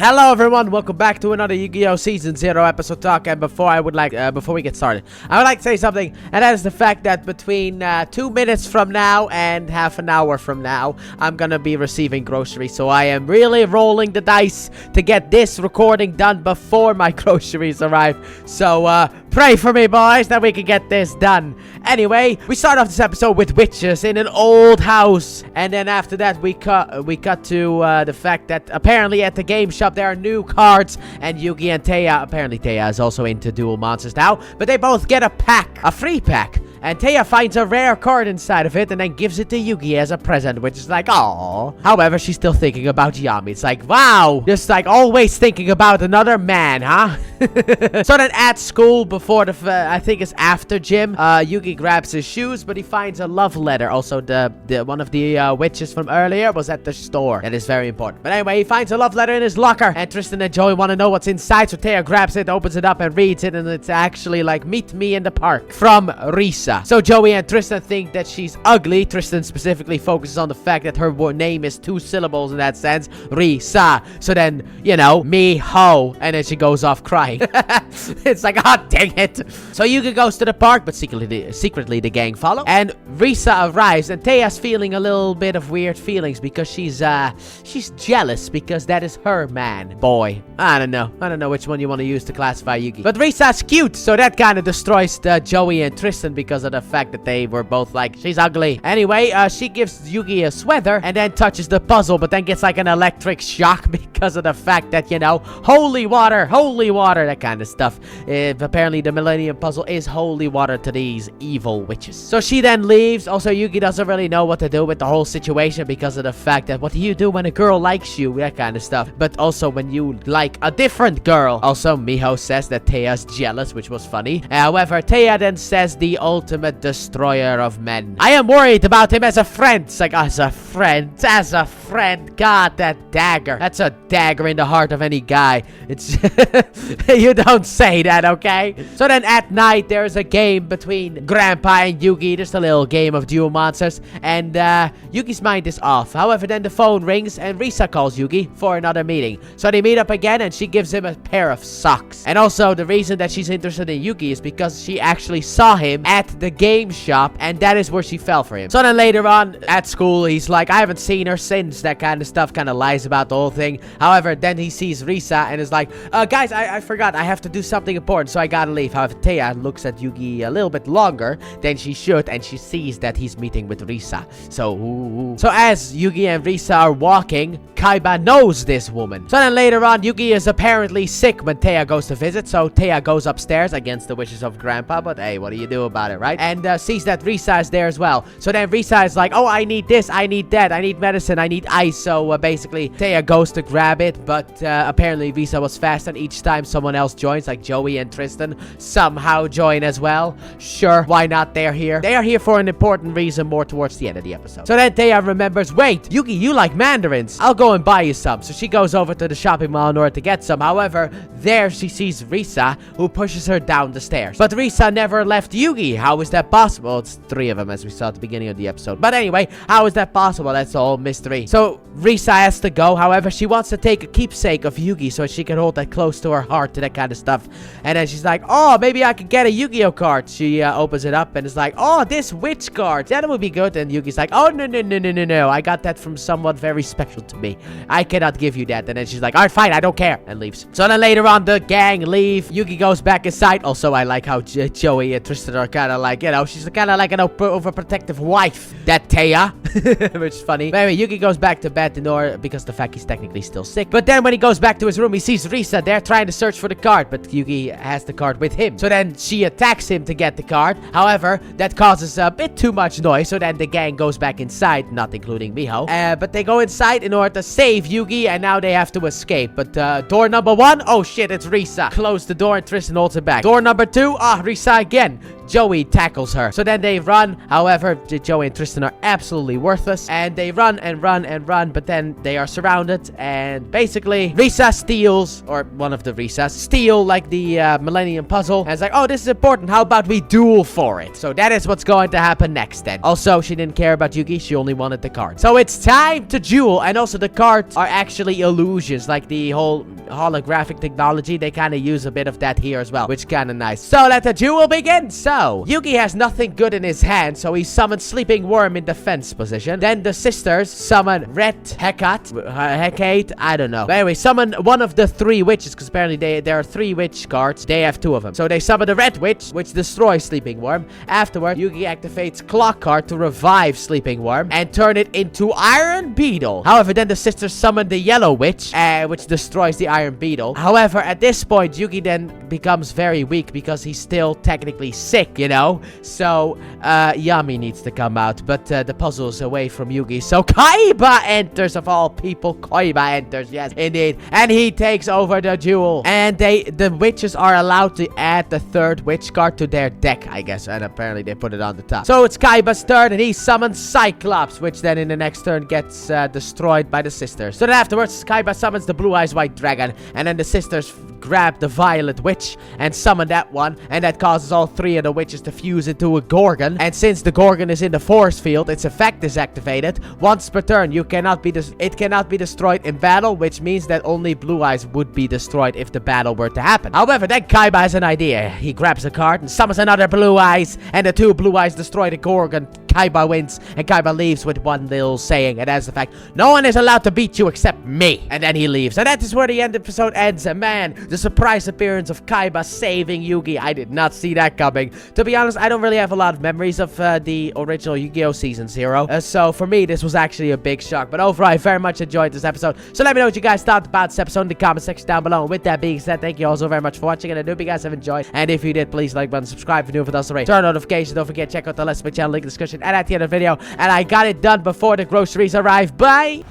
Hello everyone, welcome back to another Yu-Gi-Oh! Season 0 episode talk, and before we get started, I would like to say something, and that is the fact that between 2 minutes from now and half an hour from now, I'm gonna be receiving groceries, so I am really rolling the dice to get this recording done before my groceries arrive, so pray for me, boys, that we can get this done. Anyway, we start off this episode with witches in an old house, and then after that we cut to the fact that apparently at the game shop there are new cards, and Yugi and Taya, apparently Taya is also into dual monsters now, but they both get a free pack. And Taya finds a rare card inside of it and then gives it to Yugi as a present, which is like, aww. However, she's still thinking about Yami. It's like, wow, just like always thinking about another man, huh? So then at school, before I think it's after gym, Yugi grabs his shoes, but he finds a love letter. Also, the one of the witches from earlier was at the store. That is very important. But anyway, he finds a love letter in his locker, and Tristan and Joey want to know what's inside, so Taya grabs it, opens it up, and reads it, and it's actually like, meet me in the park from Risa. So Joey and Tristan think that she's ugly. Tristan specifically focuses on the fact that her name is 2 syllables in that sense, Risa. So then, you know, me ho, and then she goes off crying. It's like, oh dang it. So Yugi goes to the park, but secretly the gang follow, and Risa arrives, and Taya's feeling a little bit of weird feelings because she's jealous because that is her man, boy. I don't know which one you want to use to classify Yugi, but Risa's cute, so that kind of destroys Joey and Tristan because of the fact that they were both like, she's ugly. Anyway, she gives Yugi a sweater and then touches the puzzle, but then gets like an electric shock because of the fact that, you know, holy water, that kind of stuff. Apparently the Millennium Puzzle is holy water to these evil witches. So she then leaves. Also, Yugi doesn't really know what to do with the whole situation because of the fact that what do you do when a girl likes you, that kind of stuff. But also when you like a different girl. Also, Miho says that Taya's jealous, which was funny. However, Taya then says the ultimate destroyer of men. I am worried about him as a friend. It's like, as a friend. God, that dagger. That's a dagger in the heart of any guy. It's you don't say that, okay? So then at night, there's a game between Grandpa and Yugi. Just a little game of dual monsters. And Yugi's mind is off. However, then the phone rings and Risa calls Yugi for another meeting. So they meet up again and she gives him a pair of socks. And also, the reason that she's interested in Yugi is because she actually saw him at the game shop, and that is where she fell for him. So then later on at school, he's like, I haven't seen her since. That kind of stuff, kind of lies about the whole thing. However, then he sees Risa and is like, guys, I forgot, I have to do something important, so I gotta leave. However, Taya looks at Yugi a little bit longer than she should, and she sees that he's meeting with Risa. So as Yugi and Risa are walking, Kaiba knows this woman. So then later on, Yugi is apparently sick when Taya goes to visit, so Taya goes upstairs against the wishes of Grandpa, but hey, what do you do about it, right? And sees that Risa is there as well. So then Risa is like, oh, I need this, I need that, I need medicine, I need ice. So basically, Taya goes to grab it, but apparently Risa was fast, and each time someone else joins, like Joey and Tristan, somehow join as well. Sure, why not? They're here. They are here for an important reason more towards the end of the episode. So then Taya remembers, wait, Yugi, you like mandarins. I'll go and buy you some. So she goes over to the shopping mall in order to get some. However, there she sees Risa, who pushes her down the stairs. But Risa never left Yugi. How is that possible? It's 3 of them, as we saw at the beginning of the episode. But anyway, how is that possible? That's all mystery. So Risa has to go. However, she wants to take a keepsake of Yugi so she can hold that close to her heart, to that kind of stuff. And then she's like, oh, maybe I could get a Yu-Gi-Oh card. She opens it up and is like, oh, this witch card, that would be good. And Yugi's like, oh, no, I got that from someone very special to me. I cannot give you that. And then she's like, all right, fine, I don't care, and leaves. So then later on, the gang leave. Yugi goes back inside. Also, I like how Joey and Tristan are kind of like, you know, she's kind of like an overprotective wife, that Taya, which is funny. But anyway, Yugi goes back to bed in order, because the fact he's technically still sick. But then when he goes back to his room, he sees Risa there trying to search for the card, but Yugi has the card with him. So then she attacks him to get the card. However, that causes a bit too much noise, so then the gang goes back inside, not including Miho. But they go inside in order to save Yugi, and now they have to escape. But door number 1, oh shit, it's Risa. Close the door and Tristan holds it back. Door number 2, Risa again. Joey tackles her. So then they run. However, Joey and Tristan are absolutely worthless. And they run and run and run. But then they are surrounded. And basically, Risa steals, or one of the Risas, steal like the Millennium Puzzle. And it's like, oh, this is important. How about we duel for it? So that is what's going to happen next then. Also, she didn't care about Yugi. She only wanted the card. So it's time to duel. And also the cards are actually illusions. Like the whole holographic technology. They kind of use a bit of that here as well, which kind of nice. So let the duel begin. So Yugi has nothing good in his hand. So he summons Sleeping Worm in defense position. Then the sisters summon Red Hecate. I don't know. But anyway, summon one of the 3 witches, because apparently there are 3 witch cards. They have 2 of them. So they summon the Red Witch, which destroys Sleeping Worm. Afterward, Yugi activates Clock card to revive Sleeping Worm and turn it into Iron Beetle. However, then the sisters summon the Yellow Witch, which destroys the Iron Beetle. However, at this point, Yugi then becomes very weak because he's still technically sick, you know? So, Yami needs to come out, but the puzzle is away from Yugi. So Kaiba enters, of all people. Kaiba enters, yes, indeed. And he takes over the duel. And the witches are allowed to add the 3rd witch card to their deck, I guess. And apparently they put it on the top. So it's Kaiba's turn, and he summons Cyclops, which then in the next turn gets destroyed by the sisters. So then afterwards, Kaiba summons the Blue Eyes White Dragon, and then the sisters grab the Violet Witch and summon that one, and that causes all 3 of the witches to fuse into a Gorgon. And since the Gorgon is in the force field, its effect is activated. Once per turn, it cannot be destroyed in battle, which means that only Blue Eyes would be destroyed if the battle were to happen. However, then Kaiba has an idea. He grabs a card and summons another Blue Eyes, and the 2 Blue Eyes destroy the Gorgon. Kaiba wins, and Kaiba leaves with one little saying, and that's the fact, no one is allowed to beat you except me. And then he leaves. And that is where the episode ends. And man, the surprise appearance of Kaiba saving Yugi, I did not see that coming. To be honest, I don't really have a lot of memories of the original Yu-Gi-Oh! Season 0. So for me, this was actually a big shock. But overall, I very much enjoyed this episode. So let me know what you guys thought about this episode in the comment section down below. And with that being said, thank you all so very much for watching. And I hope you guys have enjoyed. And if you did, please like button, subscribe if you're new with us already. Turn on notifications. Don't forget, check out the Let's Play channel link in the description and at the end of the video. And I got it done before the groceries arrive. Bye!